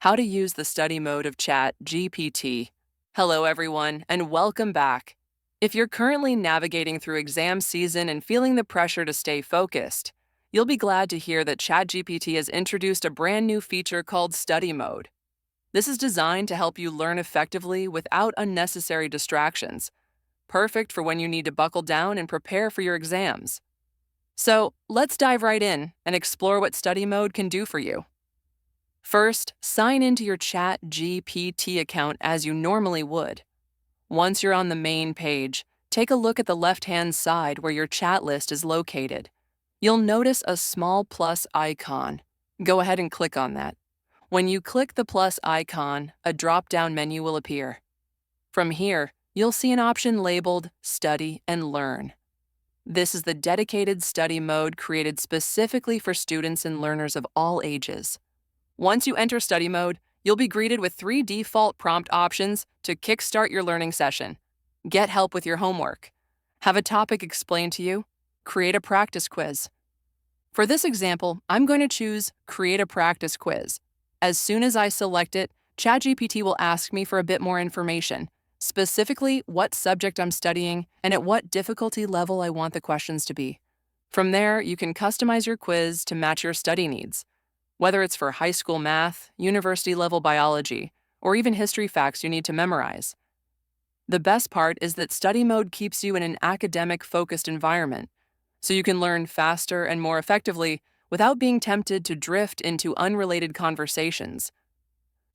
How to use the study mode of ChatGPT. Hello, everyone, and welcome back. If you're currently navigating through exam season and feeling the pressure to stay focused, you'll be glad to hear that ChatGPT has introduced a brand new feature called Study Mode. This is designed to help you learn effectively without unnecessary distractions, perfect for when you need to buckle down and prepare for your exams. So, let's dive right in and explore what Study Mode can do for you. First, sign into your ChatGPT account as you normally would. Once you're on the main page, take a look at the left-hand side where your chat list is located. You'll notice a small plus icon. Go ahead and click on that. When you click the plus icon, a drop-down menu will appear. From here, you'll see an option labeled Study and Learn. This is the dedicated study mode created specifically for students and learners of all ages. Once you enter study mode, you'll be greeted with 3 default prompt options to kickstart your learning session. Get help with your homework. Have a topic explained to you. Create a practice quiz. For this example, I'm going to choose Create a Practice Quiz. As soon as I select it, ChatGPT will ask me for a bit more information, specifically what subject I'm studying and at what difficulty level I want the questions to be. From there, you can customize your quiz to match your study needs. Whether it's for high school math, university-level biology, or even history facts you need to memorize. The best part is that study mode keeps you in an academic-focused environment, so you can learn faster and more effectively without being tempted to drift into unrelated conversations.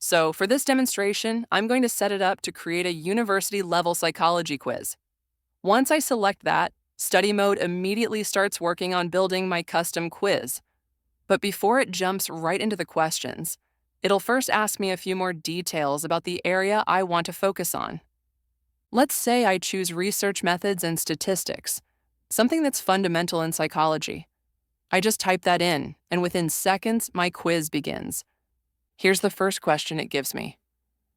So for this demonstration, I'm going to set it up to create a university-level psychology quiz. Once I select that, study mode immediately starts working on building my custom quiz. But before it jumps right into the questions, it'll first ask me a few more details about the area I want to focus on. Let's say I choose research methods and statistics, something that's fundamental in psychology. I just type that in, and within seconds, my quiz begins. Here's the first question it gives me.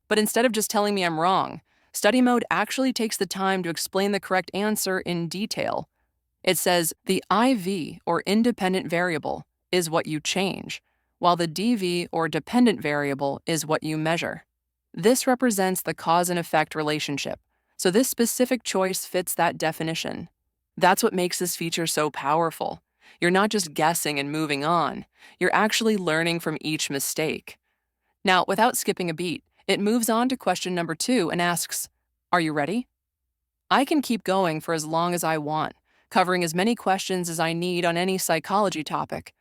But instead of just telling me I'm wrong, study mode actually takes the time to explain the correct answer in detail. It says the IV, or independent variable, is what you change, while the DV, or dependent variable, is what you measure. This represents the cause and effect relationship, so this specific choice fits that definition. That's what makes this feature so powerful. You're not just guessing and moving on, you're actually learning from each mistake. Now, without skipping a beat, it moves on to question number 2 and asks, "Are you ready?" I can keep going for as long as I want, covering as many questions as I need on any psychology topic.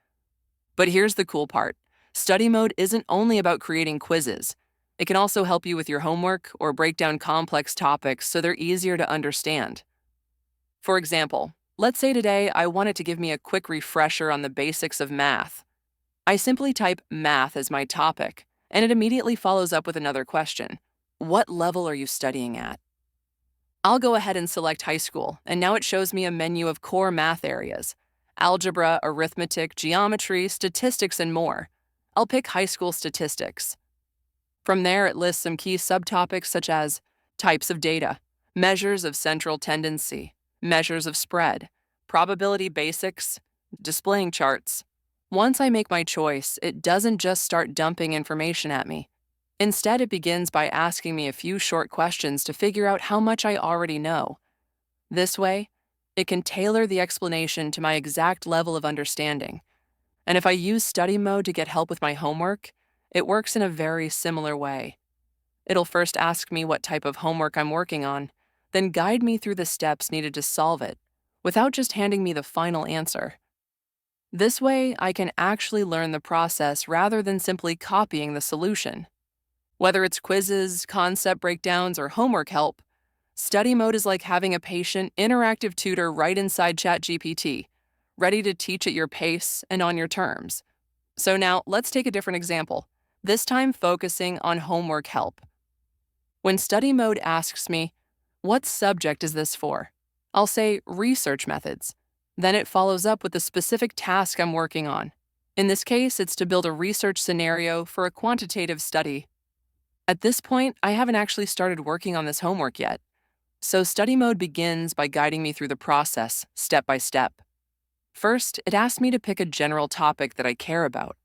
But here's the cool part. Study mode isn't only about creating quizzes. It can also help you with your homework or break down complex topics so they're easier to understand. For example, let's say today I wanted to give me a quick refresher on the basics of math. I simply type math as my topic, and it immediately follows up with another question. What level are you studying at? I'll go ahead and select high school, and now it shows me a menu of core math areas: algebra, arithmetic, geometry, statistics, and more. I'll pick high school statistics. From there, it lists some key subtopics such as types of data, measures of central tendency, measures of spread, probability basics, displaying charts. Once I make my choice, it doesn't just start dumping information at me. Instead, it begins by asking me a few short questions to figure out how much I already know. This way, it can tailor the explanation to my exact level of understanding. And if I use study mode to get help with my homework, it works in a very similar way. It'll first ask me what type of homework I'm working on, then guide me through the steps needed to solve it, without just handing me the final answer. This way, I can actually learn the process rather than simply copying the solution. Whether it's quizzes, concept breakdowns, or homework help, study mode is like having a patient, interactive tutor right inside ChatGPT, ready to teach at your pace and on your terms. So now, let's take a different example, this time focusing on homework help. When study mode asks me, "What subject is this for?" I'll say research methods. Then it follows up with the specific task I'm working on. In this case, it's to build a research scenario for a quantitative study. At this point, I haven't actually started working on this homework yet. So study mode begins by guiding me through the process, step by step. First, it asks me to pick a general topic that I care about.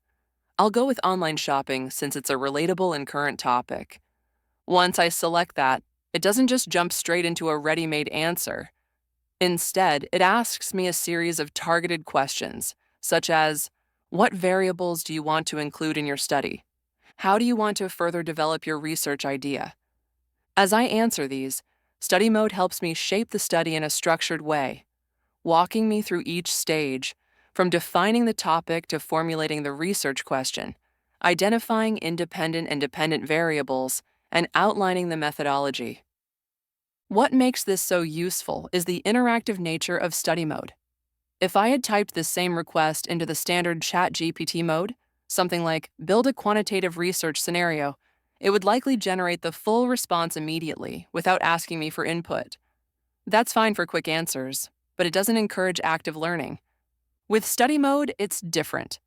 I'll go with online shopping since it's a relatable and current topic. Once I select that, it doesn't just jump straight into a ready-made answer. Instead, it asks me a series of targeted questions, such as, what variables do you want to include in your study? How do you want to further develop your research idea? As I answer these, Study Mode helps me shape the study in a structured way, walking me through each stage, from defining the topic to formulating the research question, identifying independent and dependent variables, and outlining the methodology. What makes this so useful is the interactive nature of Study Mode. If I had typed the same request into the standard ChatGPT mode, something like build a quantitative research scenario, it would likely generate the full response immediately without asking me for input. That's fine for quick answers, but it doesn't encourage active learning. With Study Mode, it's different.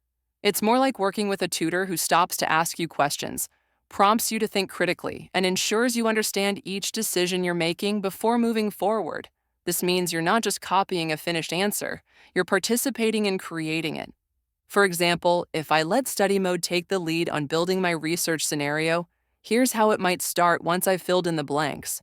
It's more like working with a tutor who stops to ask you questions, prompts you to think critically, and ensures you understand each decision you're making before moving forward. This means you're not just copying a finished answer, you're participating in creating it. For example, if I let Study Mode take the lead on building my research scenario, here's how it might start once I've filled in the blanks.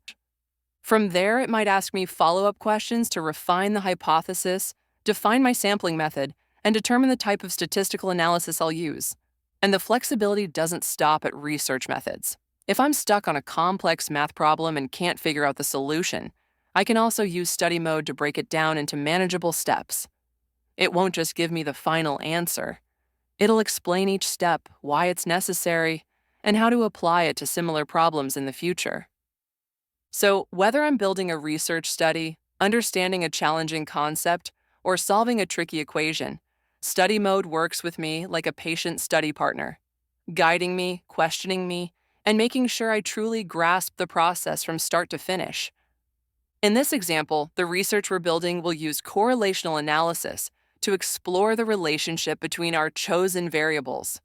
From there, it might ask me follow-up questions to refine the hypothesis, define my sampling method, and determine the type of statistical analysis I'll use. And the flexibility doesn't stop at research methods. If I'm stuck on a complex math problem and can't figure out the solution, I can also use Study Mode to break it down into manageable steps. It won't just give me the final answer. It'll explain each step, why it's necessary, and how to apply it to similar problems in the future. So, whether I'm building a research study, understanding a challenging concept, or solving a tricky equation, Study Mode works with me like a patient study partner, guiding me, questioning me, and making sure I truly grasp the process from start to finish. In this example, the research we're building will use correlational analysis to explore the relationship between our chosen variables.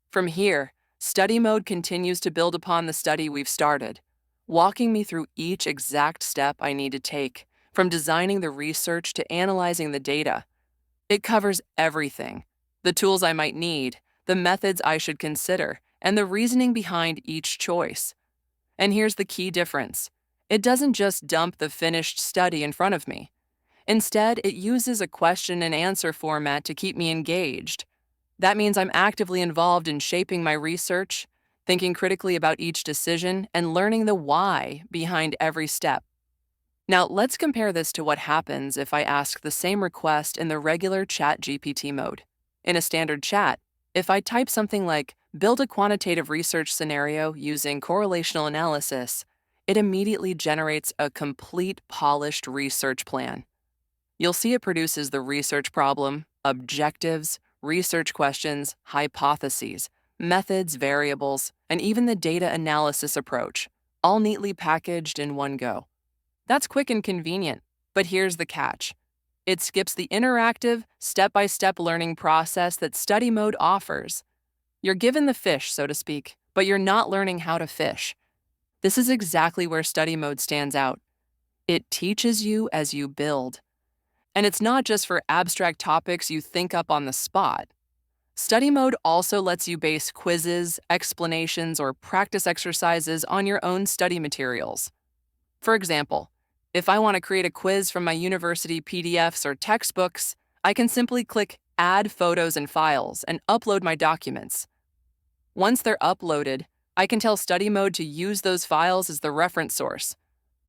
From here, Study Mode continues to build upon the study we've started, walking me through each exact step I need to take, from designing the research to analyzing the data. It covers everything: the tools I might need, the methods I should consider, and the reasoning behind each choice. And here's the key difference. It doesn't just dump the finished study in front of me. Instead, it uses a question and answer format to keep me engaged. That means I'm actively involved in shaping my research, thinking critically about each decision, and learning the why behind every step. Now, let's compare this to what happens if I ask the same request in the regular ChatGPT mode. In a standard chat, if I type something like, build a quantitative research scenario using correlational analysis, it immediately generates a complete, polished research plan. You'll see it produces the research problem, objectives, research questions, hypotheses, methods, variables, and even the data analysis approach, all neatly packaged in one go. That's quick and convenient, but here's the catch. It skips the interactive, step-by-step learning process that Study Mode offers. You're given the fish, so to speak, but you're not learning how to fish. This is exactly where Study Mode stands out. It teaches you as you build. And it's not just for abstract topics you think up on the spot. Study Mode also lets you base quizzes, explanations, or practice exercises on your own study materials. For example, if I want to create a quiz from my university PDFs or textbooks, I can simply click Add Photos and Files and upload my documents. Once they're uploaded, I can tell Study Mode to use those files as the reference source.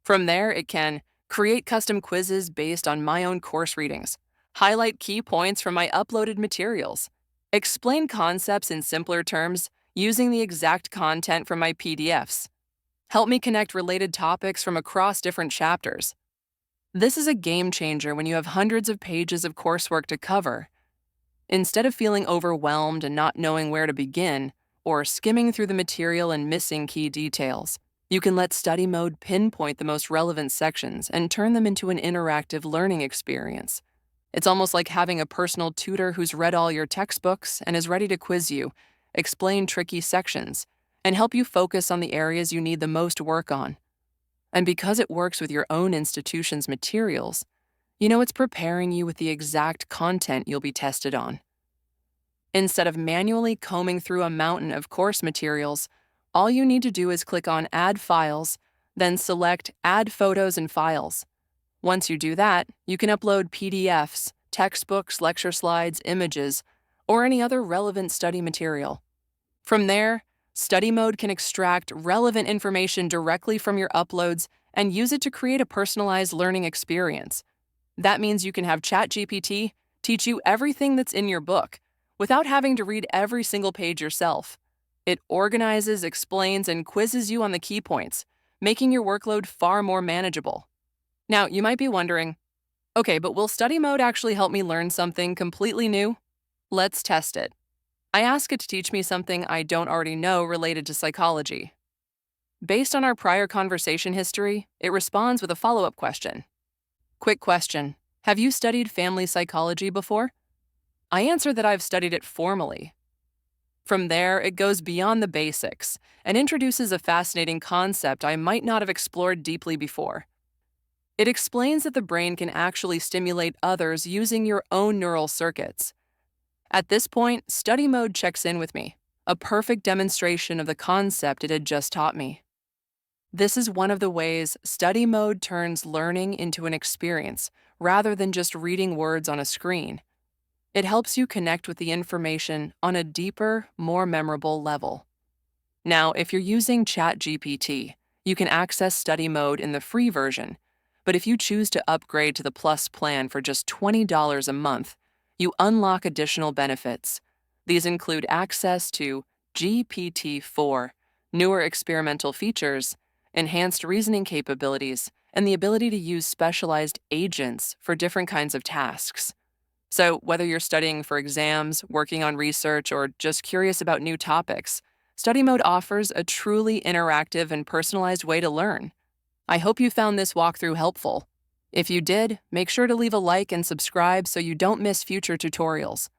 From there, it can create custom quizzes based on my own course readings, highlight key points from my uploaded materials, explain concepts in simpler terms using the exact content from my PDFs, help me connect related topics from across different chapters. This is a game changer when you have hundreds of pages of coursework to cover. Instead of feeling overwhelmed and not knowing where to begin, or skimming through the material and missing key details, you can let Study Mode pinpoint the most relevant sections and turn them into an interactive learning experience. It's almost like having a personal tutor who's read all your textbooks and is ready to quiz you, explain tricky sections, and help you focus on the areas you need the most work on. And because it works with your own institution's materials, you know it's preparing you with the exact content you'll be tested on. Instead of manually combing through a mountain of course materials, all you need to do is click on Add Files, then select Add Photos and Files. Once you do that, you can upload PDFs, textbooks, lecture slides, images, or any other relevant study material. From there, Study Mode can extract relevant information directly from your uploads and use it to create a personalized learning experience. That means you can have ChatGPT teach you everything that's in your book without having to read every single page yourself. It organizes, explains, and quizzes you on the key points, making your workload far more manageable. Now, you might be wondering, okay, but will Study Mode actually help me learn something completely new? Let's test it. I ask it to teach me something I don't already know related to psychology. Based on our prior conversation history, it responds with a follow-up question. Quick question. Have you studied family psychology before? I answer that I've studied it formally. From there, it goes beyond the basics and introduces a fascinating concept I might not have explored deeply before. It explains that the brain can actually stimulate others using your own neural circuits. At this point, Study Mode checks in with me, a perfect demonstration of the concept it had just taught me. This is one of the ways Study Mode turns learning into an experience rather than just reading words on a screen. It helps you connect with the information on a deeper, more memorable level. Now, if you're using ChatGPT, you can access Study Mode in the free version, but if you choose to upgrade to the Plus plan for just $20 a month, you unlock additional benefits. These include access to GPT-4, newer experimental features, enhanced reasoning capabilities, and the ability to use specialized agents for different kinds of tasks. So, whether you're studying for exams, working on research, or just curious about new topics, Study Mode offers a truly interactive and personalized way to learn. I hope you found this walkthrough helpful. If you did, make sure to leave a like and subscribe so you don't miss future tutorials.